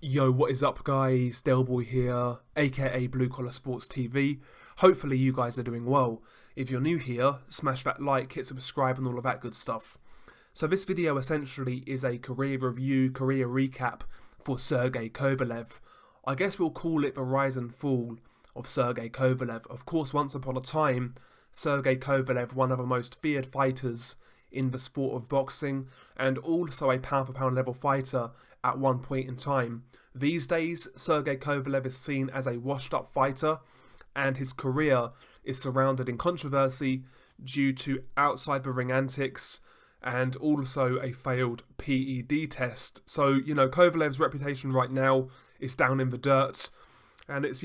Yo, what is up, guys? Delboy here, aka Blue Collar Sports TV. Hopefully, you guys are doing well. If you're new here, smash that like, hit subscribe, and all of that good stuff. So, this video essentially is a career review, career recap for Sergey Kovalev. I guess we'll call it the rise and fall of Sergey Kovalev. Of course, once upon a time, Sergey Kovalev, one of the most feared fighters in the sport of boxing, and also a pound for pound level fighter at one point in time. These days, Sergey Kovalev is seen as a washed up fighter, and his career is surrounded in controversy due to outside the ring antics and also a failed PED test. So, Kovalev's reputation right now is down in the dirt, and it's,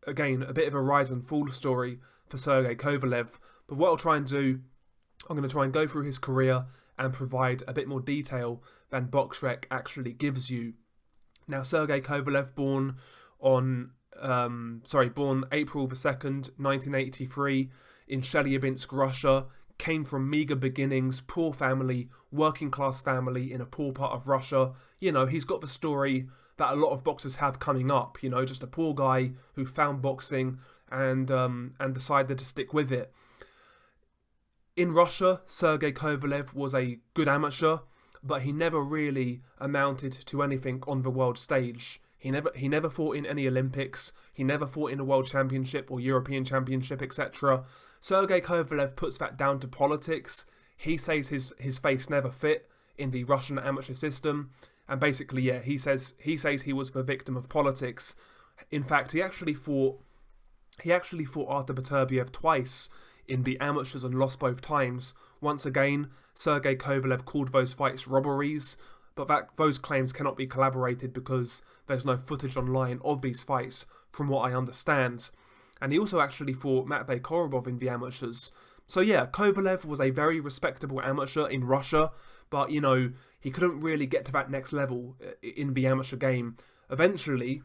again, a bit of a rise and fall story for Sergey Kovalev. But what I'll try and do, I'm going to try and go through his career and provide a bit more detail than BoxRec actually gives you. Now, Sergey Kovalev, born April the 2nd, 1983, in Chelyabinsk, Russia, came from meager beginnings, poor family, working class family in a poor part of Russia. He's got the story that a lot of boxers have coming up. Just a poor guy who found boxing and decided to stick with it. In Russia, Sergey Kovalev was a good amateur, but he never really amounted to anything on the world stage. He never fought in any Olympics, he never fought in a world championship or European championship, etc. Sergey Kovalev puts that down to politics. He says his face never fit in the Russian amateur system, and basically, he says he was the victim of politics. In fact, he actually fought Artur Beterbiev twice in the amateurs and lost both times. Once again, Sergey Kovalev called those fights robberies, but those claims cannot be corroborated because there's no footage online of these fights, from what I understand. And he also actually fought Matvey Korobov in the amateurs. So Kovalev was a very respectable amateur in Russia, but he couldn't really get to that next level in the amateur game. Eventually,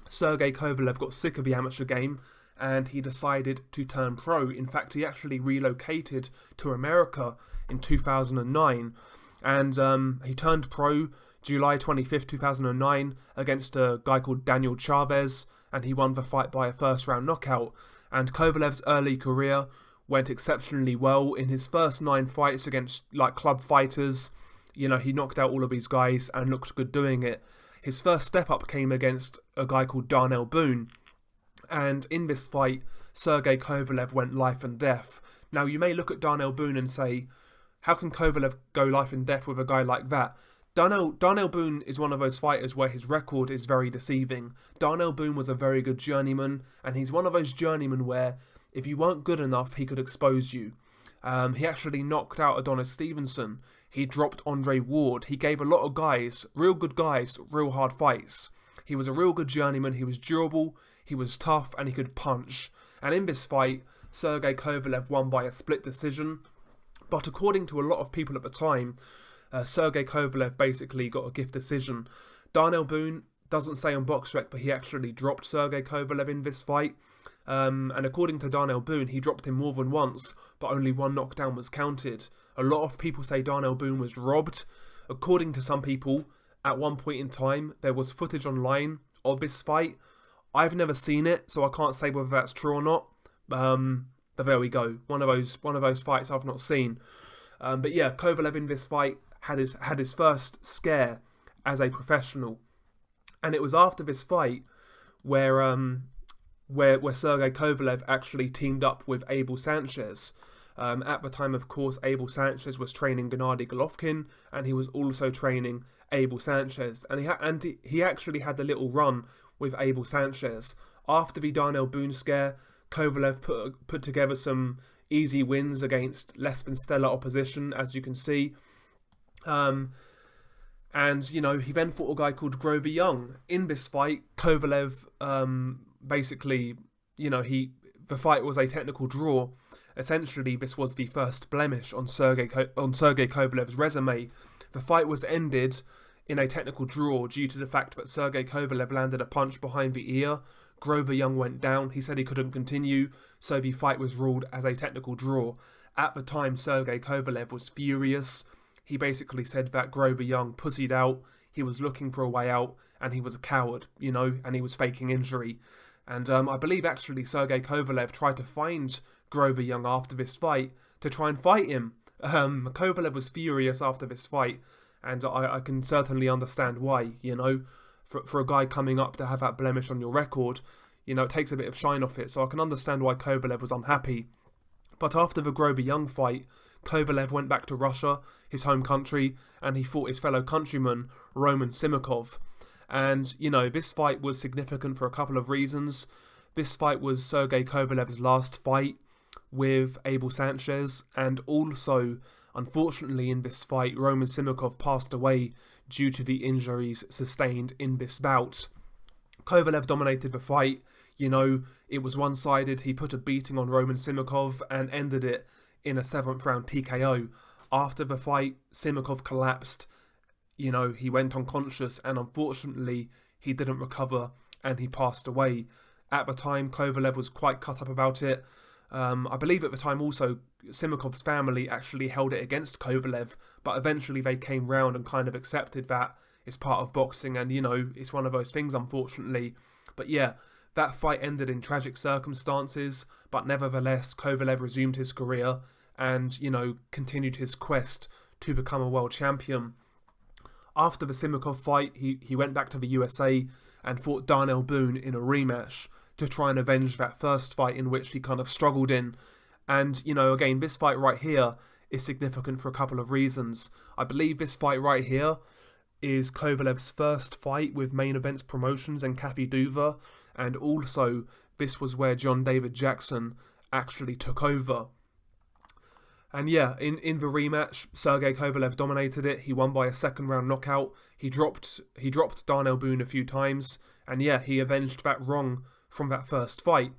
Sergey Kovalev got sick of the amateur game, and he decided to turn pro. In fact, he actually relocated to America in 2009, and he turned pro July 25th, 2009, against a guy called Daniel Chavez, and he won the fight by a first-round knockout. And Kovalev's early career went exceptionally well. In his first 9 fights against club fighters, he knocked out all of these guys and looked good doing it. His first step-up came against a guy called Darnell Boone, and in this fight, Sergey Kovalev went life and death. Now, you may look at Darnell Boone and say, how can Kovalev go life and death with a guy like that? Darnell Boone is one of those fighters where his record is very deceiving. Darnell Boone was a very good journeyman, and he's one of those journeymen where if you weren't good enough, he could expose you. He actually knocked out Adonis Stevenson. He dropped Andre Ward. He gave a lot of guys, real good guys, real hard fights. He was a real good journeyman. He was durable, he was tough, and he could punch. And in this fight, Sergey Kovalev won by a split decision. But according to a lot of people at the time, Sergey Kovalev basically got a gift decision. Darnell Boone doesn't say on BoxRec, but he actually dropped Sergey Kovalev in this fight. And according to Darnell Boone, he dropped him more than once, but only one knockdown was counted. A lot of people say Darnell Boone was robbed. According to some people, at one point in time, there was footage online of this fight. I've never seen it, so I can't say whether that's true or not. But there we go. One of those fights I've not seen. But Kovalev in this fight had his first scare as a professional, and it was after this fight where Sergey Kovalev actually teamed up with Abel Sanchez. At the time, of course, Abel Sanchez was training Gennady Golovkin, and he was also training Abel Sanchez, and he actually had a little run with Abel Sanchez. After the Darnell Boone scare, Kovalev put together some easy wins against less than stellar opposition, as you can see. And he then fought a guy called Grover Young. In this fight, Kovalev the fight was a technical draw. Essentially, this was the first blemish on Sergey Kovalev's resume. The fight was ended in a technical draw due to the fact that Sergey Kovalev landed a punch behind the ear. Grover Young went down. He said he couldn't continue, so the fight was ruled as a technical draw. At the time, Sergey Kovalev was furious. He basically said that Grover Young pussied out. he was looking for a way out, and he was a coward, and he was faking injury. And I believe actually Sergey Kovalev tried to find Grover Young after this fight to try and fight him. Kovalev was furious after this fight, and I can certainly understand why, for a guy coming up to have that blemish on your record, it takes a bit of shine off it, so I can understand why Kovalev was unhappy. But after the Grover Young fight, Kovalev went back to Russia, his home country, and he fought his fellow countryman, Roman Simikov. And, this fight was significant for a couple of reasons. This fight was Sergey Kovalev's last fight with Abel Sanchez, and also, unfortunately in this fight, Roman Simikov passed away due to the injuries sustained in this bout. Kovalev dominated the fight, it was one-sided. He put a beating on Roman Simikov and ended it in a 7th round TKO. After the fight, Simikov collapsed, he went unconscious, and unfortunately he didn't recover and he passed away. At the time, Kovalev was quite cut up about it. I believe at the time also Simikov's family actually held it against Kovalev, but eventually they came round and kind of accepted that it's part of boxing, and it's one of those things, unfortunately. But yeah, that fight ended in tragic circumstances, but nevertheless Kovalev resumed his career and continued his quest to become a world champion. After the Simikov fight, he went back to the USA and fought Darnell Boone in a rematch to try and avenge that first fight in which he kind of struggled in. And, again, this fight right here is significant for a couple of reasons. I believe this fight right here is Kovalev's first fight with Main Events Promotions and Kathy Duva, and also this was where John David Jackson actually took over. And yeah, in the rematch, Sergey Kovalev dominated it. He won by a 2nd round knockout. He dropped Darnell Boone a few times, and yeah, he avenged that wrong from that first fight.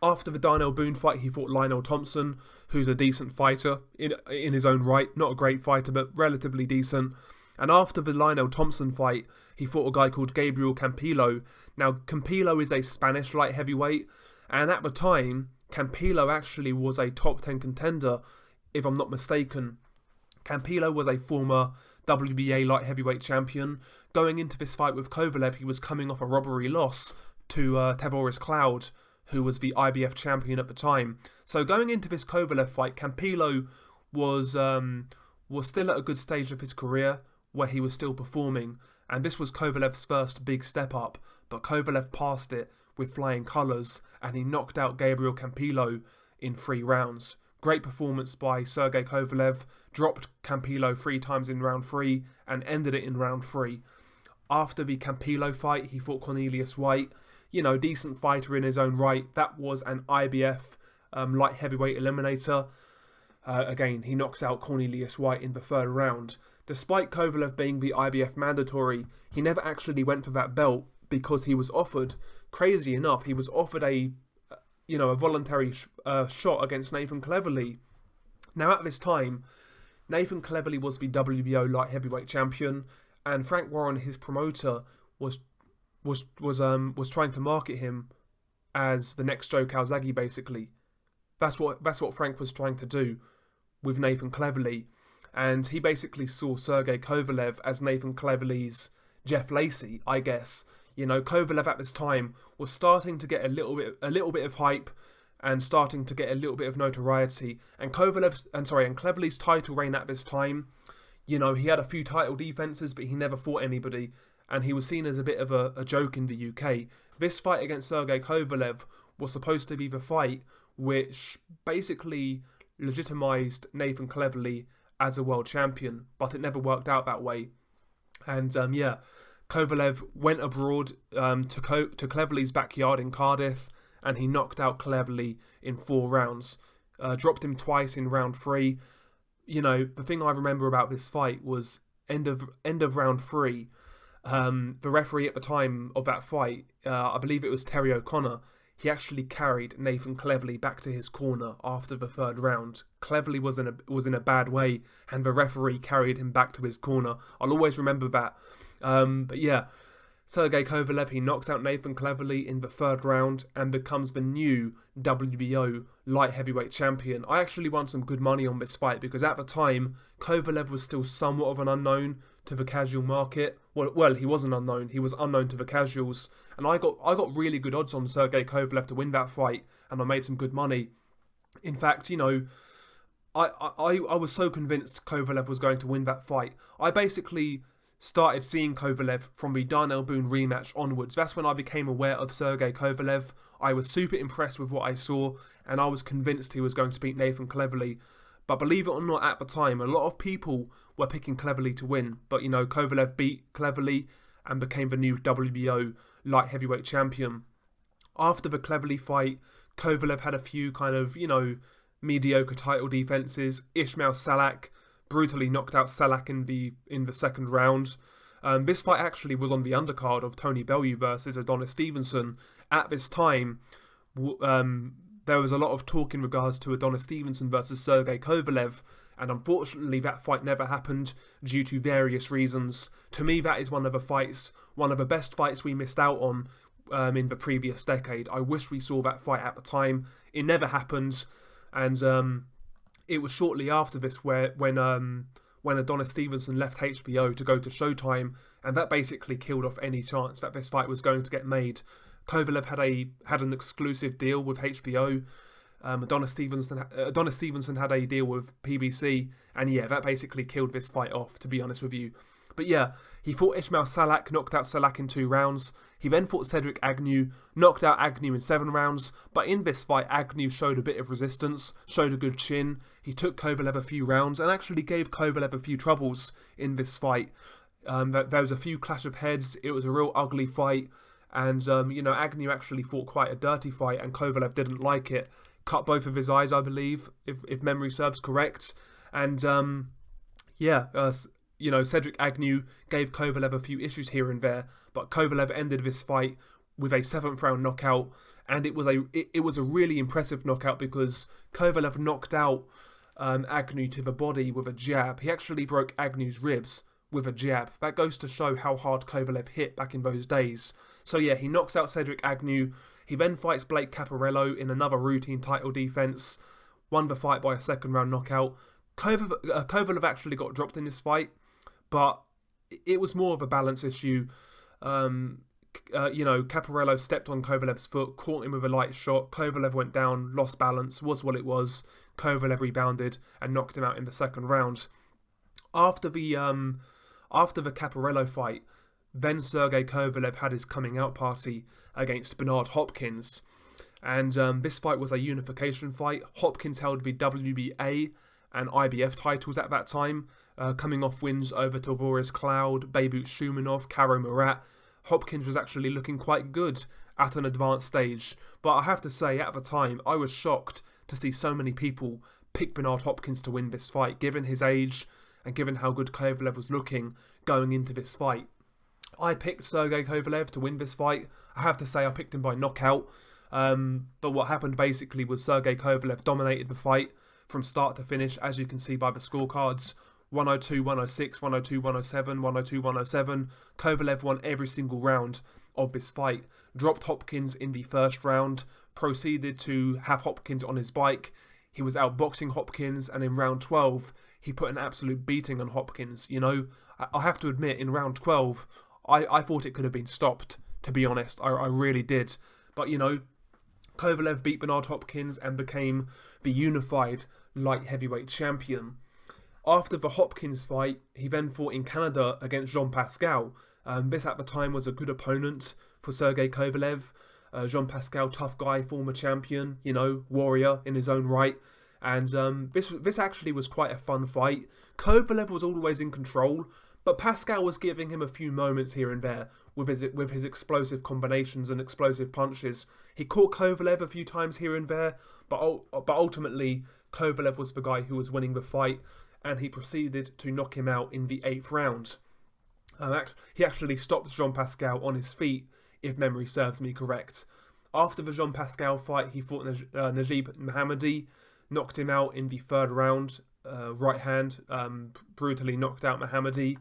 After the Darnell Boone fight, he fought Lionel Thompson, who's a decent fighter in his own right. Not a great fighter, but relatively decent. And after the Lionel Thompson fight, he fought a guy called Gabriel Campillo. Now, Campillo is a Spanish light heavyweight, and at the time, Campillo actually was a top 10 contender, if I'm not mistaken. Campillo was a former WBA light heavyweight champion. Going into this fight with Kovalev, he was coming off a robbery loss to Tavoris Cloud, who was the IBF champion at the time. So going into this Kovalev fight, Campillo was still at a good stage of his career, where he was still performing, and this was Kovalev's first big step up, but Kovalev passed it with flying colours, and he knocked out Gabriel Campillo in 3 rounds. Great performance by Sergey Kovalev, dropped Campillo 3 times in round 3, and ended it in round 3. After the Campillo fight, he fought Cornelius White, decent fighter in his own right. That was an IBF light heavyweight eliminator. Again, he knocks out Cornelius White in the 3rd round. Despite Kovalev being the IBF mandatory, he never actually went for that belt because he was offered, crazy enough, he was offered a voluntary shot against Nathan Cleverly. Now at this time, Nathan Cleverly was the WBO light heavyweight champion, and Frank Warren, his promoter, was trying to market him as the next Joe Calzaghe, basically. That's what Frank was trying to do with Nathan Cleverly. And he basically saw Sergey Kovalev as Nathan Cleverly's Jeff Lacey, I guess. Kovalev at this time was starting to get a little bit of hype and starting to get a little bit of notoriety. And Cleverly's title reign at this time, he had a few title defenses, but he never fought anybody, and he was seen as a bit of a joke in the UK. This fight against Sergey Kovalev was supposed to be the fight which basically legitimised Nathan Cleverly as a world champion, but it never worked out that way. And Kovalev went abroad to Cleverly's backyard in Cardiff, and he knocked out Cleverly in 4 rounds. Dropped him twice in round 3. The thing I remember about this fight was end of round 3. The referee at the time of that fight, I believe it was Terry O'Connor, he actually carried Nathan Cleverly back to his corner after the 3rd round. Cleverly was in a bad way, and the referee carried him back to his corner. I'll always remember that. But yeah, Sergey Kovalev, he knocks out Nathan Cleverly in the third round and becomes the new WBO light heavyweight champion. I actually won some good money on this fight because at the time, Kovalev was still somewhat of an unknown to the casual market. Well, he wasn't unknown. He was unknown to the casuals. And I got really good odds on Sergey Kovalev to win that fight, and I made some good money. In fact, you know, I was so convinced Kovalev was going to win that fight. I basically started seeing Kovalev from the Darnell Boone rematch onwards. That's when I became aware of Sergey Kovalev. I was super impressed with what I saw, and I was convinced he was going to beat Nathan Cleverly. But believe it or not, at the time, a lot of people were picking Cleverly to win. But, you know, Kovalev beat Cleverly and became the new WBO light heavyweight champion. After the Cleverly fight, Kovalev had a few kind of, you know, mediocre title defenses. Ismail Salak brutally knocked out Salak in the second round. This fight actually was on the undercard of Tony Bellew versus Adonis Stevenson. At this time, there was a lot of talk in regards to Adonis Stevenson versus Sergey Kovalev, and unfortunately that fight never happened due to various reasons. To me, that is one of the best fights we missed out on in the previous decade. I wish we saw that fight at the time. It never happened, and it was shortly after this when Adonis Stevenson left HBO to go to Showtime, and that basically killed off any chance that this fight was going to get made. Kovalev had an exclusive deal with HBO. Adonis Stevenson had a deal with PBC, and yeah, that basically killed this fight off, to be honest with you. But yeah, he fought Ismail Salak, knocked out Salak in 2 rounds. He then fought Cedric Agnew, knocked out Agnew in 7 rounds. But in this fight, Agnew showed a bit of resistance, showed a good chin. He took Kovalev a few rounds and actually gave Kovalev a few troubles in this fight. There was a few clash of heads. It was a real ugly fight. And, you know, Agnew actually fought quite a dirty fight and Kovalev didn't like it. Cut both of his eyes, I believe, if memory serves correct. And, you know, Cedric Agnew gave Kovalev a few issues here and there, but Kovalev ended this fight with a 7th round knockout, and it was a really impressive knockout because Kovalev knocked out Agnew to the body with a jab. He actually broke Agnew's ribs with a jab. That goes to show how hard Kovalev hit back in those days. So yeah, he knocks out Cedric Agnew. He then fights Blake Caparello in another routine title defense, won the fight by a 2nd round knockout. Kovalev actually got dropped in this fight, but it was more of a balance issue. You know, Caparello stepped on Kovalev's foot, caught him with a light shot. Kovalev went down, lost balance, was what it was. Kovalev rebounded and knocked him out in the 2nd round. After the Caparello fight, then Sergey Kovalev had his coming out party against Bernard Hopkins. And this fight was a unification fight. Hopkins held the WBA and IBF titles at that time, coming off wins over Tavoris Cloud, Beibut Shumanov, Karo Murat. Hopkins was actually looking quite good at an advanced stage, but I have to say, at the time, I was shocked to see so many people pick Bernard Hopkins to win this fight, given his age and given how good Kovalev was looking going into this fight. I picked Sergey Kovalev to win this fight. I have to say I picked him by knockout, but what happened basically was Sergey Kovalev dominated the fight from start to finish, as you can see by the scorecards. 102, 106, 102, 107, 102, 107. Kovalev won every single round of this fight. Dropped Hopkins in the 1st round. Proceeded to have Hopkins on his bike. He was outboxing Hopkins, and in round 12, he put an absolute beating on Hopkins. You know, I have to admit, in round 12, I thought it could have been stopped, to be honest. I really did. But, you know, Kovalev beat Bernard Hopkins and became the unified light heavyweight champion. After the Hopkins fight, he then fought in Canada against Jean Pascal. This at the time was a good opponent for Sergey Kovalev. Jean Pascal, tough guy, former champion, you know, warrior in his own right. And this actually was quite a fun fight. Kovalev was always in control, but Pascal was giving him a few moments here and there with his explosive combinations and explosive punches. He caught Kovalev a few times here and there, but ultimately Kovalev was the guy who was winning the fight, and he proceeded to knock him out in the 8th round. He actually stopped Jean Pascal on his feet, if memory serves me correct. After the Jean Pascal fight, he fought Najib Mohammadi, knocked him out in the 3rd round, right hand, brutally knocked out Mohammadi.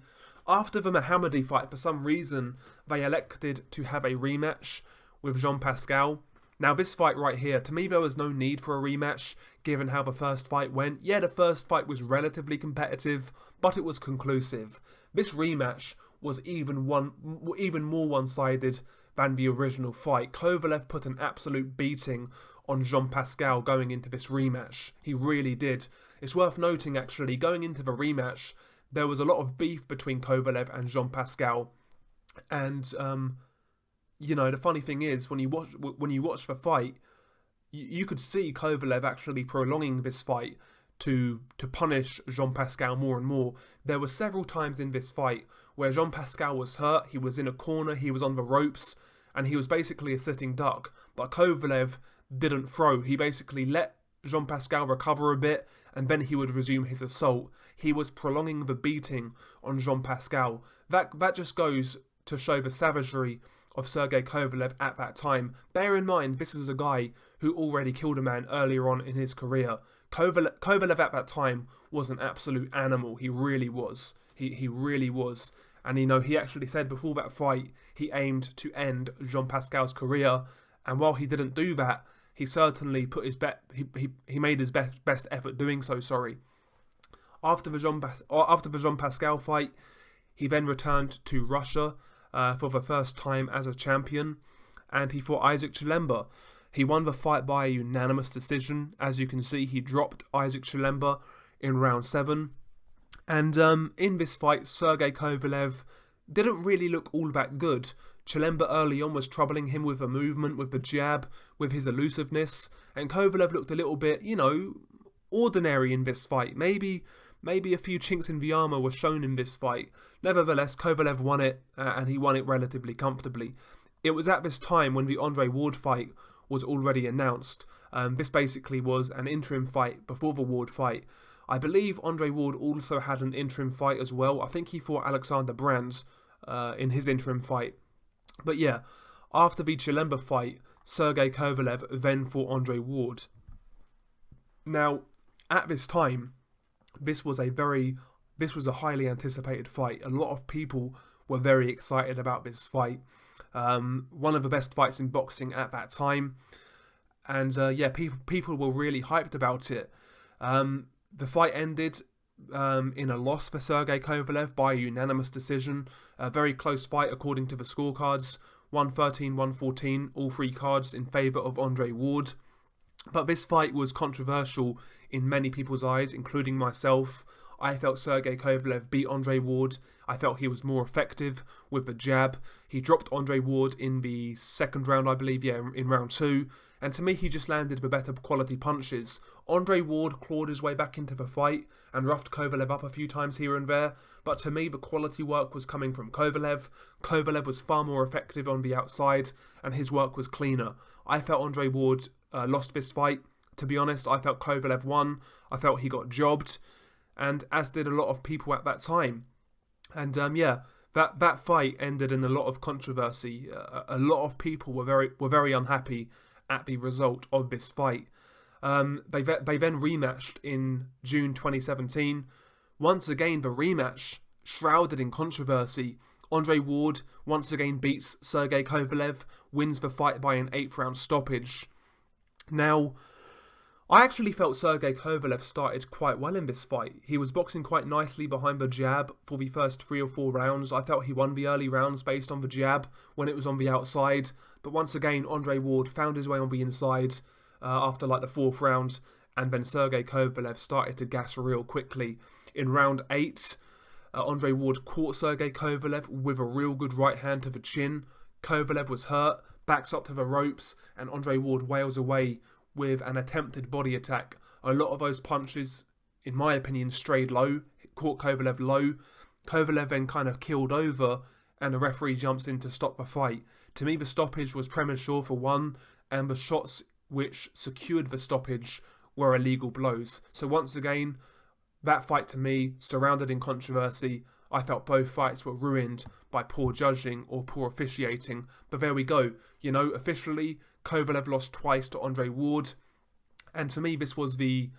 After the Mohammadi fight, for some reason, they elected to have a rematch with Jean Pascal. Now, this fight right here, to me, there was no need for a rematch, given how the first fight went. Yeah, the first fight was relatively competitive, but it was conclusive. This rematch was even more one-sided than the original fight. Kovalev put an absolute beating on Jean Pascal going into this rematch. He really did. It's worth noting, actually, going into the rematch, there was a lot of beef between Kovalev and Jean Pascal. And, the funny thing is, when you watch the fight, you could see Kovalev actually prolonging this fight to punish Jean Pascal more and more. There were several times in this fight where Jean Pascal was hurt, he was in a corner, he was on the ropes, and he was basically a sitting duck. But Kovalev didn't throw. He basically let Jean Pascal recover a bit, and then he would resume his assault. He was prolonging the beating on Jean Pascal. That just goes to show the savagery of Sergey Kovalev at that time. Bear in mind, this is a guy who already killed a man earlier on in his career. Kovalev at that time was an absolute animal. He really was. He really was. And he actually said before that fight he aimed to end Jean Pascal's career. And while he didn't do that, he certainly put his he made his best effort doing so. After the Jean Pascal fight, he then returned to Russia for the first time as a champion, and he fought Isaac Chilemba. He won the fight by a unanimous decision. As you can see, he dropped Isaac Chilemba in round 7. And in this fight, Sergey Kovalev didn't really look all that good. Chilemba early on was troubling him with the movement, with the jab, with his elusiveness, and Kovalev looked a little bit, ordinary in this fight. Maybe a few chinks in the armour were shown in this fight. Nevertheless, Kovalev won it, and he won it relatively comfortably. It was at this time when the Andre Ward fight was already announced. This basically was an interim fight before the Ward fight. I believe Andre Ward also had an interim fight as well. I think he fought Alexander Brands in his interim fight. But yeah, after the Chilemba fight, Sergey Kovalev then fought Andre Ward. Now, at this time, this was a highly anticipated fight. A lot of people were very excited about this fight. One of the best fights in boxing at that time. And people were really hyped about it. The fight ended in a loss for Sergey Kovalev by a unanimous decision. A very close fight according to the scorecards. 113, 114, all three cards in favour of Andre Ward. But this fight was controversial in many people's eyes, including myself. I felt Sergey Kovalev beat Andre Ward. I felt he was more effective with the jab. He dropped Andre Ward in the second round, I believe, in round 2. And to me, he just landed the better quality punches. Andre Ward clawed his way back into the fight and roughed Kovalev up a few times here and there. But to me, the quality work was coming from Kovalev. Kovalev was far more effective on the outside, and his work was cleaner. I felt Andre Ward lost this fight. To be honest, I felt Kovalev won. I felt he got jobbed, and as did a lot of people at that time. And that fight ended in a lot of controversy. A lot of people were very unhappy at the result of this fight. They then rematched in June 2017. Once again, the rematch shrouded in controversy. Andre Ward once again beats Sergey Kovalev, wins the fight by an 8th round stoppage. Now, I actually felt Sergey Kovalev started quite well in this fight. He was boxing quite nicely behind the jab for the first 3 or 4 rounds. I felt he won the early rounds based on the jab when it was on the outside. But once again, Andre Ward found his way on the inside after the 4th round. And then Sergey Kovalev started to gas real quickly. In round 8, Andre Ward caught Sergey Kovalev with a real good right hand to the chin. Kovalev was hurt, backs up to the ropes, and Andre Ward wails away with an attempted body attack. A lot of those punches, in my opinion, strayed low, caught Kovalev low. Kovalev then kind of keeled over, and the referee jumps in to stop the fight. To me, the stoppage was premature for one, and the shots which secured the stoppage were illegal blows. So once again, that fight to me, surrounded in controversy. I felt both fights were ruined by poor judging or poor officiating. But there we go. Officially, Kovalev lost twice to Andre Ward. And to me, this was the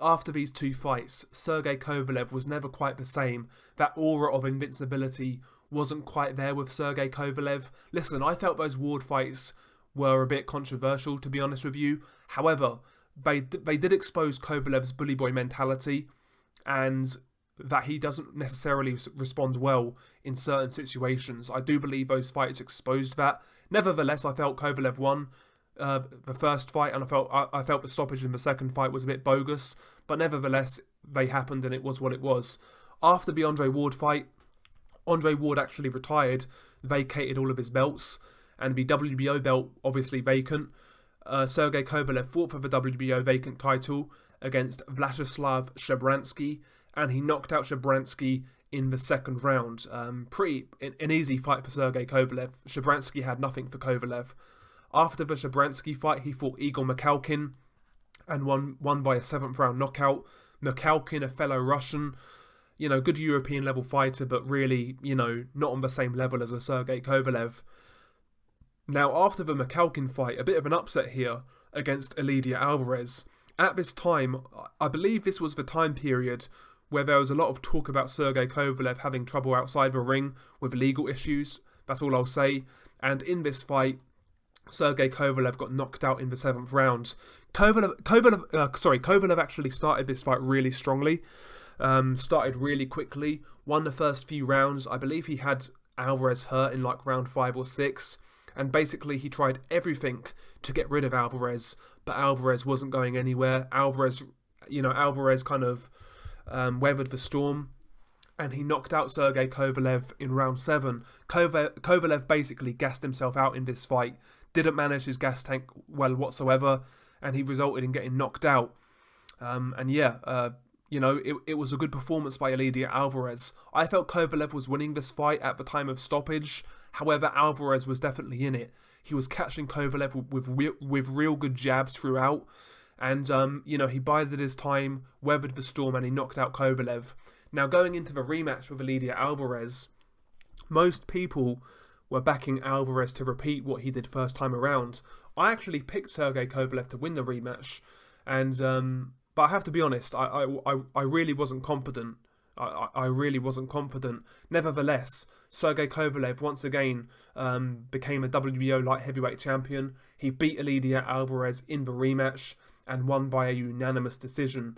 after these two fights, Sergey Kovalev was never quite the same. That aura of invincibility wasn't quite there with Sergey Kovalev. Listen, I felt those Ward fights were a bit controversial, to be honest with you. However, they did expose Kovalev's bully boy mentality, and that he doesn't necessarily respond well in certain situations. I do believe those fights exposed that. Nevertheless, I felt Kovalev won the first fight, and I felt the stoppage in the second fight was a bit bogus. But nevertheless, they happened, and it was what it was. After the Andre Ward fight, Andre Ward actually retired, vacated all of his belts, and the WBO belt obviously vacant. Sergey Kovalev fought for the WBO vacant title against Vladislav Shabransky, and he knocked out Shabransky in the second round. An easy fight for Sergey Kovalev. Shabransky had nothing for Kovalev. After the Shabransky fight, he fought Igor Mikhalkin and won by a 7th round knockout. Mikhalkin, a fellow Russian, good European level fighter, but really, not on the same level as a Sergey Kovalev. Now, after the Mikhalkin fight, a bit of an upset here against Elidia Alvarez. At this time, I believe this was the time period where there was a lot of talk about Sergey Kovalev having trouble outside the ring with legal issues. That's all I'll say. And in this fight, Sergey Kovalev got knocked out in the 7th round. Kovalev actually started this fight really strongly. Started really quickly. Won the first few rounds. I believe he had Alvarez hurt in like round 5 or 6. And basically he tried everything to get rid of Alvarez, but Alvarez wasn't going anywhere. Alvarez kind of weathered the storm, and he knocked out Sergey Kovalev in round 7. Kovalev basically gassed himself out in this fight, didn't manage his gas tank well whatsoever, and he resulted in getting knocked out. It was a good performance by Elidia Alvarez. I felt Kovalev was winning this fight at the time of stoppage. However, Alvarez was definitely in it. He was catching Kovalev with real good jabs throughout. And, he bided his time, weathered the storm, and he knocked out Kovalev. Now, going into the rematch with Elidia Alvarez, most people were backing Alvarez to repeat what he did first time around. I actually picked Sergey Kovalev to win the rematch. And, but I have to be honest, I really wasn't confident. I really wasn't confident. Nevertheless, Sergey Kovalev once again became a WBO light heavyweight champion. He beat Elidia Alvarez in the rematch and won by a unanimous decision.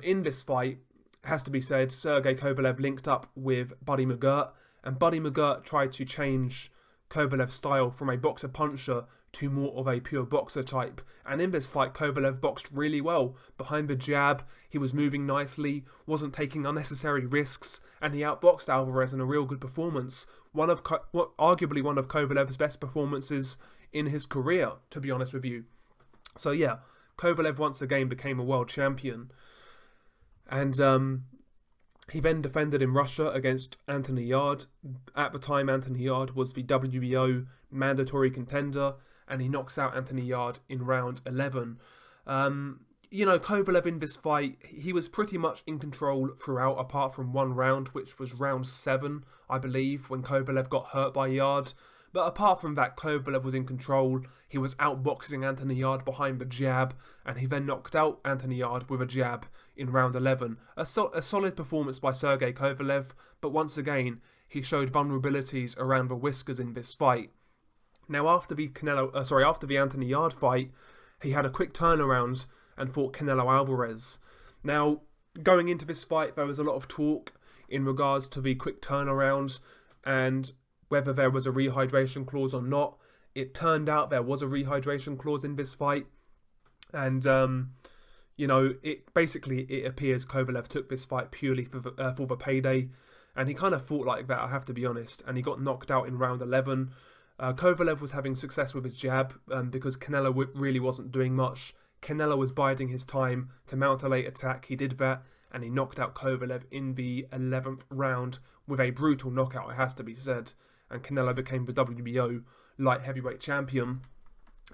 In this fight, has to be said, Sergey Kovalev linked up with Buddy McGirt, and Buddy McGirt tried to change Kovalev's style from a boxer-puncher to more of a pure boxer type. And in this fight, Kovalev boxed really well. Behind the jab, he was moving nicely, wasn't taking unnecessary risks, and he outboxed Alvarez in a real good performance. Arguably one of Kovalev's best performances in his career, to be honest with you. So yeah, Kovalev once again became a world champion. And he then defended in Russia against Anthony Yarde. At the time, Anthony Yarde was the WBO mandatory contender, and he knocks out Anthony Yarde in round 11. Kovalev in this fight, he was pretty much in control throughout, apart from one round, which was round 7, I believe, when Kovalev got hurt by Yarde. But apart from that, Kovalev was in control. He was outboxing Anthony Yarde behind the jab, and he then knocked out Anthony Yarde with a jab in round 11. A solid performance by Sergey Kovalev, but once again, he showed vulnerabilities around the whiskers in this fight. Now, after the Anthony Yarde fight, he had a quick turnaround and fought Canelo Alvarez. Now, going into this fight, there was a lot of talk in regards to the quick turnaround and whether there was a rehydration clause or not. It turned out there was a rehydration clause in this fight. And, it appears Kovalev took this fight purely for the payday. And he kind of fought like that, I have to be honest. And he got knocked out in round 11. Kovalev was having success with his jab because Canelo really wasn't doing much. Canelo was biding his time to mount a late attack. He did that, and he knocked out Kovalev in the 11th round with a brutal knockout, it has to be said. And Canelo became the WBO light heavyweight champion.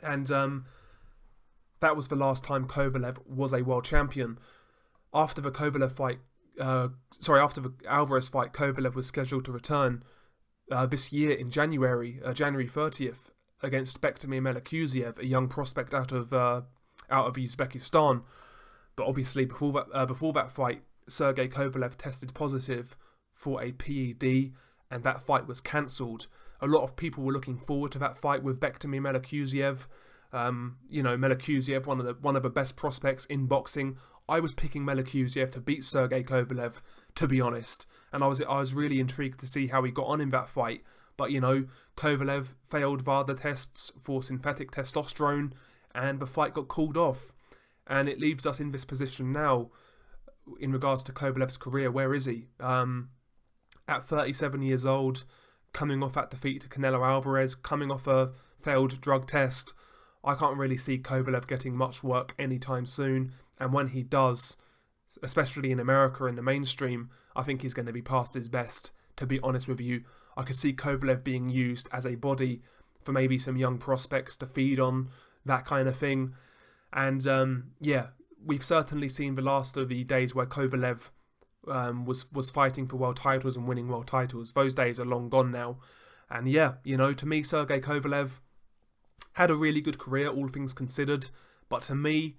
And that was the last time Kovalev was a world champion. After the Alvarez fight, Kovalev was scheduled to return this year in January 30th, against Bektemir Melikuziev, a young prospect out of Uzbekistan. But obviously, before that fight, Sergey Kovalev tested positive for a PED, and that fight was cancelled. A lot of people were looking forward to that fight with Bektomir Melikuziev. Melikuziev, one of the best prospects in boxing. I was picking Melikuziev to beat Sergey Kovalev, to be honest, and I was really intrigued to see how he got on in that fight. But Kovalev failed VADA tests for synthetic testosterone, and the fight got called off. And it leaves us in this position now, in regards to Kovalev's career. Where is he? At 37 years old, coming off that defeat to Canelo Alvarez, coming off a failed drug test, I can't really see Kovalev getting much work anytime soon. And when he does, especially in America in the mainstream, I think he's going to be past his best, to be honest with you. I could see Kovalev being used as a body for maybe some young prospects to feed on, that kind of thing. And we've certainly seen the last of the days where Kovalev was fighting for world titles and winning world titles. Those days are long gone now. And to me, Sergey Kovalev had a really good career, all things considered. But to me,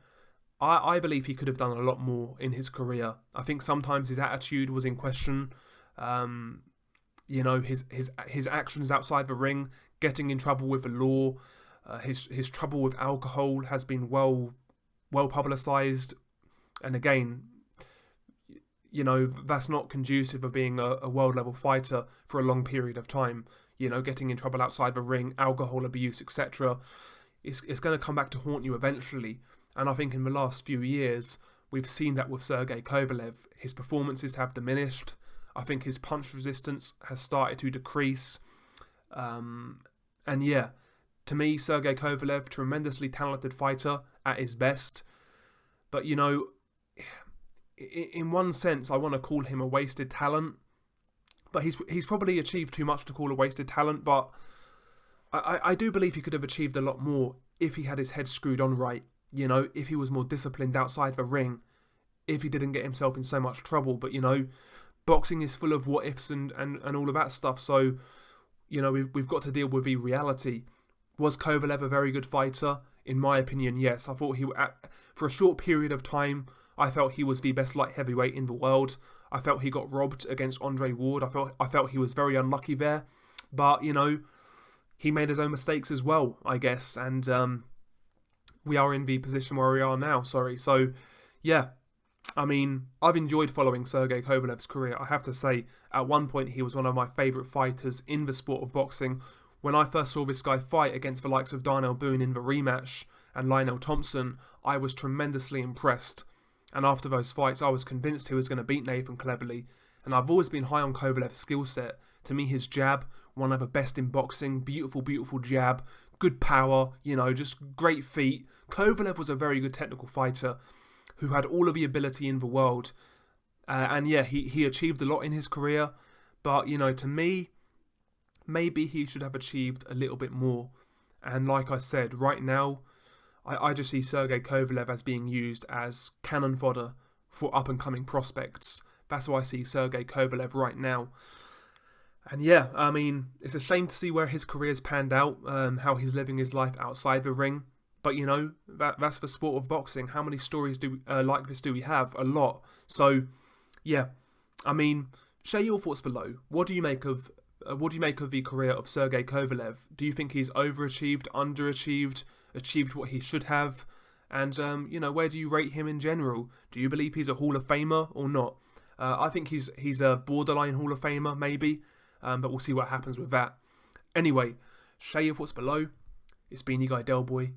I believe he could have done a lot more in his career. I think sometimes his attitude was in question. His actions outside the ring, getting in trouble with the law, his trouble with alcohol has been well publicised. And again, that's not conducive of being a world level fighter for a long period of time. Getting in trouble outside the ring, alcohol abuse, etc. It's going to come back to haunt you eventually. And I think in the last few years, we've seen that with Sergey Kovalev. His performances have diminished. I think his punch resistance has started to decrease. To me, Sergey Kovalev, tremendously talented fighter at his best. But, in one sense, I want to call him a wasted talent. But he's probably achieved too much to call a wasted talent. But I do believe he could have achieved a lot more if he had his head screwed on right. If he was more disciplined outside the ring. If he didn't get himself in so much trouble. But, boxing is full of what ifs and all of that stuff. So, we've got to deal with the reality. Was Kovalev a very good fighter? In my opinion, yes. I thought for a short period of time, I felt he was the best light heavyweight in the world. I felt he got robbed against Andre Ward. I felt he was very unlucky there. But, he made his own mistakes as well, I guess. And we are in the position where we are now, sorry. So, yeah. I've enjoyed following Sergey Kovalev's career. I have to say, at one point, he was one of my favourite fighters in the sport of boxing. When I first saw this guy fight against the likes of Darnell Boone in the rematch and Lionel Thompson, I was tremendously impressed. And after those fights, I was convinced he was going to beat Nathan Cleverly. And I've always been high on Kovalev's skill set. To me, his jab, one of the best in boxing. Beautiful, beautiful jab. Good power, just great feet. Kovalev was a very good technical fighter who had all of the ability in the world. He achieved a lot in his career. But, to me, maybe he should have achieved a little bit more. And like I said, right now, I just see Sergey Kovalev as being used as cannon fodder for up-and-coming prospects. That's why I see Sergey Kovalev right now. And it's a shame to see where his career's panned out, how he's living his life outside the ring. But, that's the sport of boxing. How many stories like this do we have? A lot. So, share your thoughts below. What do you make of the career of Sergey Kovalev? Do you think he's overachieved, underachieved, achieved what he should have? And, where do you rate him in general? Do you believe he's a Hall of Famer or not? I think he's a borderline Hall of Famer, maybe. But we'll see what happens with that. Anyway, share your thoughts below. It's been your guy Del Boy.